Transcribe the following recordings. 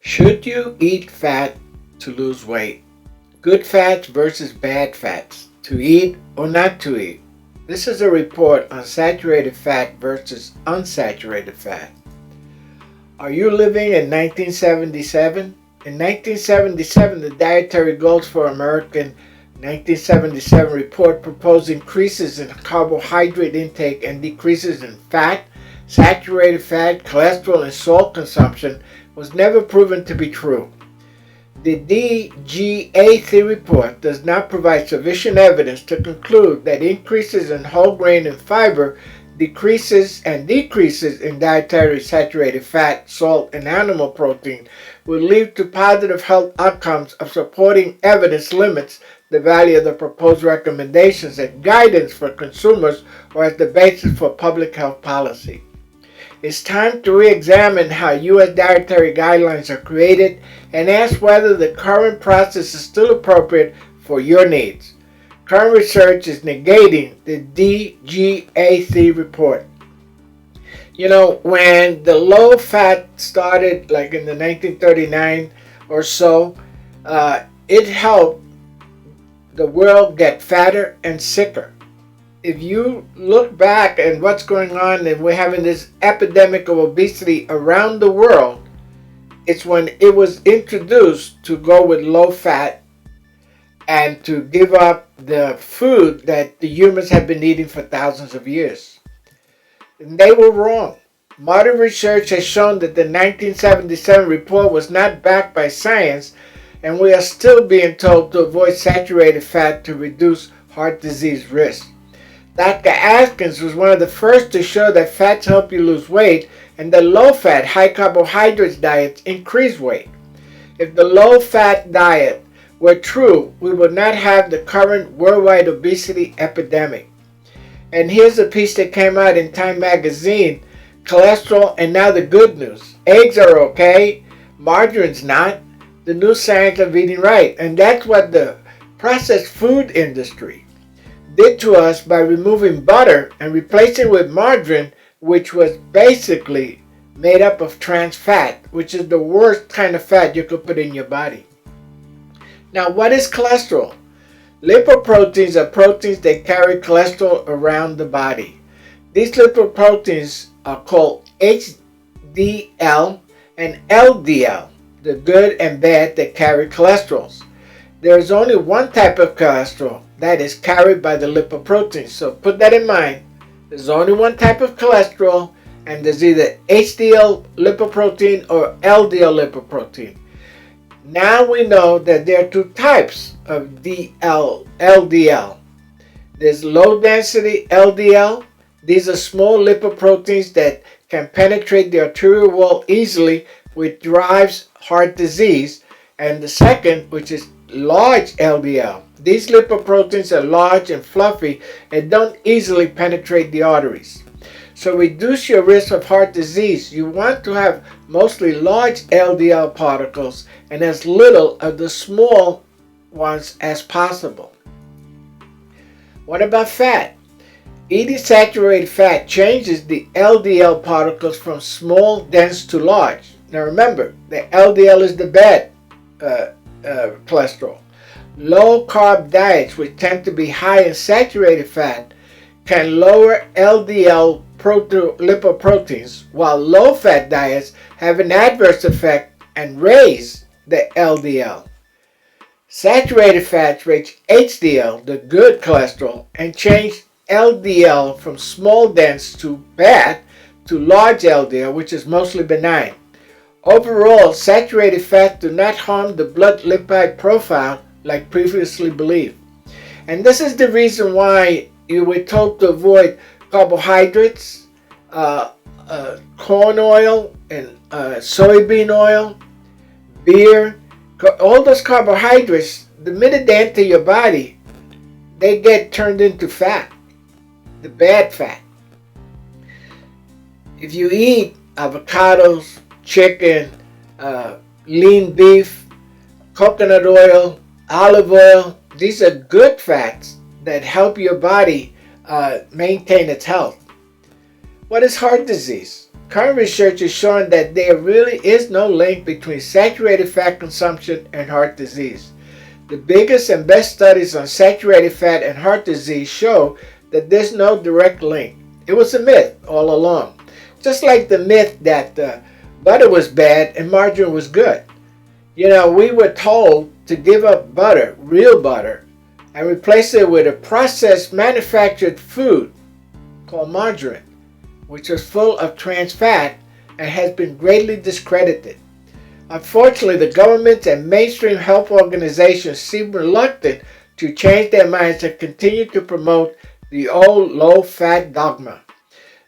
Should you eat fat to lose weight? Good fats versus bad fats. To eat or not to eat? This is a report on saturated fat versus unsaturated fat. Are you living in 1977? In 1977, the Dietary Goals for American 1977 report proposed increases in carbohydrate intake and decreases in fat, saturated fat, cholesterol, and salt consumption was never proven to be true. The DGAC Report does not provide sufficient evidence to conclude that increases in whole grain and fiber, decreases in dietary saturated fat, salt, and animal protein will lead to positive health outcomes. Of supporting evidence limits the value of the proposed recommendations as guidance for consumers or as the basis for public health policy. It's time to re-examine how U.S. dietary guidelines are created and ask whether the current process is still appropriate for your needs. Current research is negating the DGAC report. You know, when the low fat started, like in the 1939 or so, it helped the world get fatter and sicker. If you look back at what's going on, and we're having this epidemic of obesity around the world, it's when it was introduced to go with low fat and to give up the food that the humans have been eating for thousands of years. And they were wrong. Modern research has shown that the 1977 report was not backed by science, and we are still being told to avoid saturated fat to reduce heart disease risk. Dr. Atkins was one of the first to show that fats help you lose weight and that low-fat, high-carbohydrates diets increase weight. If the low-fat diet were true, we would not have the current worldwide obesity epidemic. And here's a piece that came out in Time magazine: cholesterol, and now the good news. Eggs are okay, margarine's not. The new science of eating right. And that's what the processed food industry did to us by removing butter and replacing it with margarine, which was basically made up of trans fat, which is the worst kind of fat you could put in your body. Now, what is cholesterol? Lipoproteins are proteins that carry cholesterol around the body. These lipoproteins are called HDL and LDL, the good and bad that carry cholesterols. There is only one type of cholesterol that is carried by the lipoproteins. So put that in mind. There's only one type of cholesterol, and there's either HDL lipoprotein or LDL lipoprotein. Now we know that there are two types of LDL. There's low density LDL. These are small lipoproteins that can penetrate the arterial wall easily, which drives heart disease. And the second, which is large LDL. These lipoproteins are large and fluffy and don't easily penetrate the arteries. So reduce your risk of heart disease. You want to have mostly large LDL particles and as little of the small ones as possible. What about fat? Eating saturated fat changes the LDL particles from small, dense to large. Now remember, the LDL is the bad cholesterol. Low carb diets, which tend to be high in saturated fat, can lower LDL lipoproteins, while low fat diets have an adverse effect and raise the LDL. Saturated fats reach HDL, the good cholesterol, and change LDL from small dense to bad to large LDL, which is mostly benign. Overall, saturated fats do not harm the blood lipid profile like previously believed. And this is the reason why you were told to avoid carbohydrates, corn oil, and soybean oil, beer. All those carbohydrates, the minute they enter your body, they get turned into fat, the bad fat. If you eat avocados, chicken, lean beef, coconut oil, olive oil, these are good fats that help your body maintain its health. What is heart disease? Current research is showing that there really is no link between saturated fat consumption and heart disease. The biggest and best studies on saturated fat and heart disease show that there's no direct link. It was a myth all along. Just like the myth that butter was bad and margarine was good. You know, we were told to give up butter, real butter, and replace it with a processed manufactured food called margarine, which is full of trans fat and has been greatly discredited. Unfortunately, the governments and mainstream health organizations seem reluctant to change their minds and continue to promote the old low-fat dogma.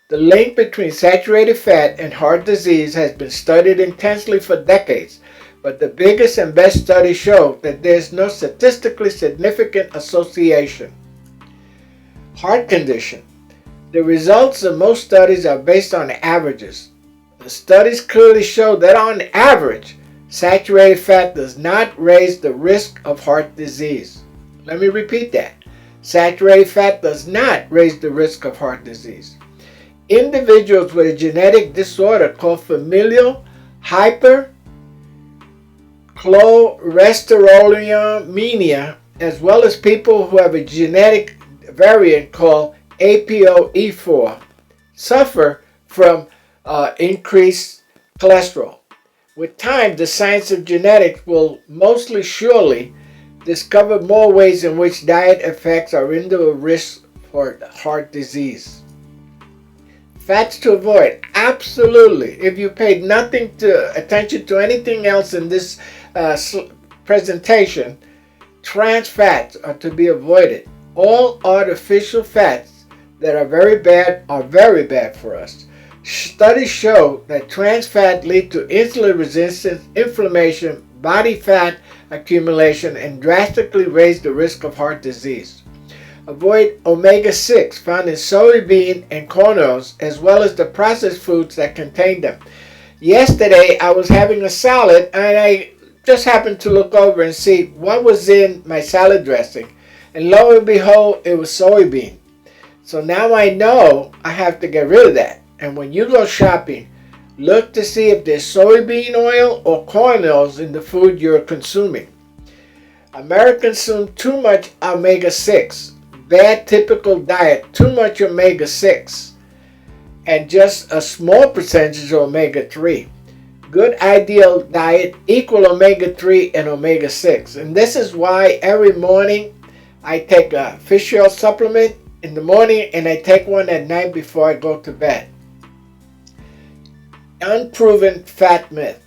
The link between saturated fat and heart disease has been studied intensely for decades, but the biggest and best studies show that there is no statistically significant association. Heart condition. The results of most studies are based on averages. The studies clearly show that on average, saturated fat does not raise the risk of heart disease. Let me repeat that. Saturated fat does not raise the risk of heart disease. Individuals with a genetic disorder called familial hypercholesterolemia, as well as people who have a genetic variant called APOE4, suffer from increased cholesterol. With time, the science of genetics will mostly surely discover more ways in which diet affects our individual risk for heart disease. Fats to avoid. Absolutely. If you paid attention to anything else in this presentation, trans fats are to be avoided. All artificial fats that are very bad for us. Studies show that trans fat lead to insulin resistance, inflammation, body fat accumulation, and drastically raise the risk of heart disease. Avoid omega-6 found in soybean and corn oils, as well as the processed foods that contain them. Yesterday, I was having a salad, and I just happened to look over and see what was in my salad dressing. And lo and behold, it was soybean. So now I know I have to get rid of that. And when you go shopping, look to see if there's soybean oil or corn oils in the food you're consuming. Americans consume too much omega-6. Bad typical diet, too much omega-6, and just a small percentage of omega-3. Good ideal diet, equal omega-3 and omega-6. And this is why every morning I take a fish oil supplement in the morning and I take one at night before I go to bed. Unproven fat myth.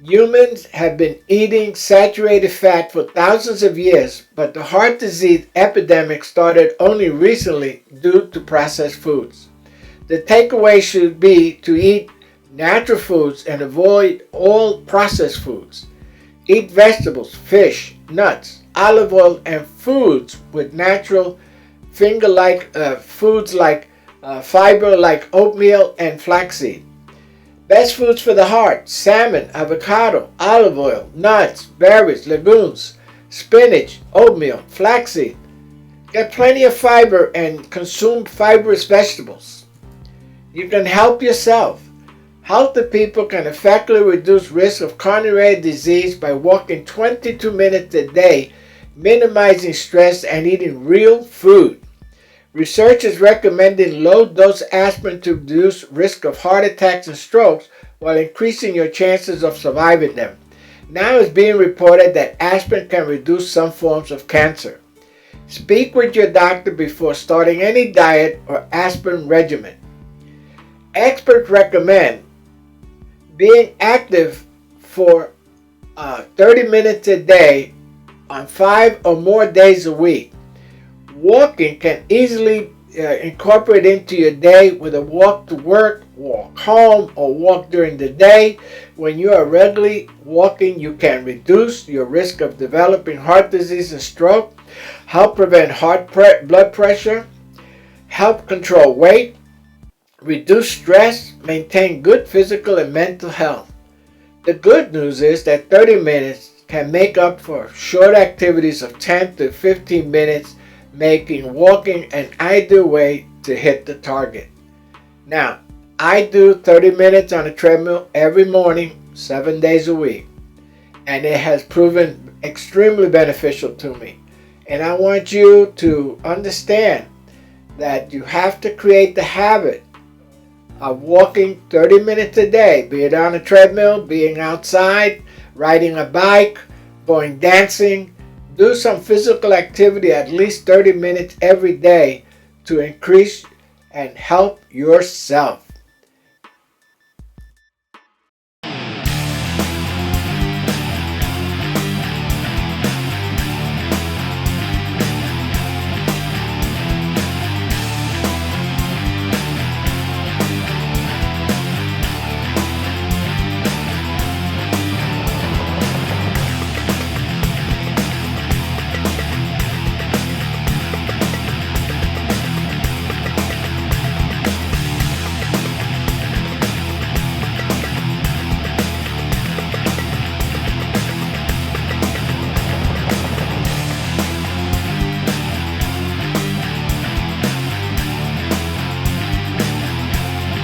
Humans have been eating saturated fat for thousands of years, but the heart disease epidemic started only recently due to processed foods. The takeaway should be to eat natural foods and avoid all processed foods. Eat vegetables, fish, nuts, olive oil, and foods with natural finger-like foods like fiber like oatmeal and flaxseed. Best foods for the heart: salmon, avocado, olive oil, nuts, berries, legumes, spinach, oatmeal, flaxseed. Get plenty of fiber and consume fibrous vegetables. You can help yourself. Healthy people can effectively reduce risk of coronary disease by walking 22 minutes a day, minimizing stress, and eating real food. Research is recommending low-dose aspirin to reduce risk of heart attacks and strokes while increasing your chances of surviving them. Now it's being reported that aspirin can reduce some forms of cancer. Speak with your doctor before starting any diet or aspirin regimen. Experts recommend being active for 30 minutes a day on 5 or more days a week. Walking can easily incorporate into your day with a walk to work, walk home, or walk during the day. When you are regularly walking, you can reduce your risk of developing heart disease and stroke, help prevent blood pressure, help control weight, reduce stress, maintain good physical and mental health. The good news is that 30 minutes can make up for short activities of 10 to 15 minutes, making walking an ideal way to hit the target. Now, I do 30 minutes on a treadmill every morning, 7 days a week. And it has proven extremely beneficial to me. And I want you to understand that you have to create the habit of walking 30 minutes a day, be it on a treadmill, being outside, riding a bike, going dancing. Do some physical activity at least 30 minutes every day to increase and help yourself.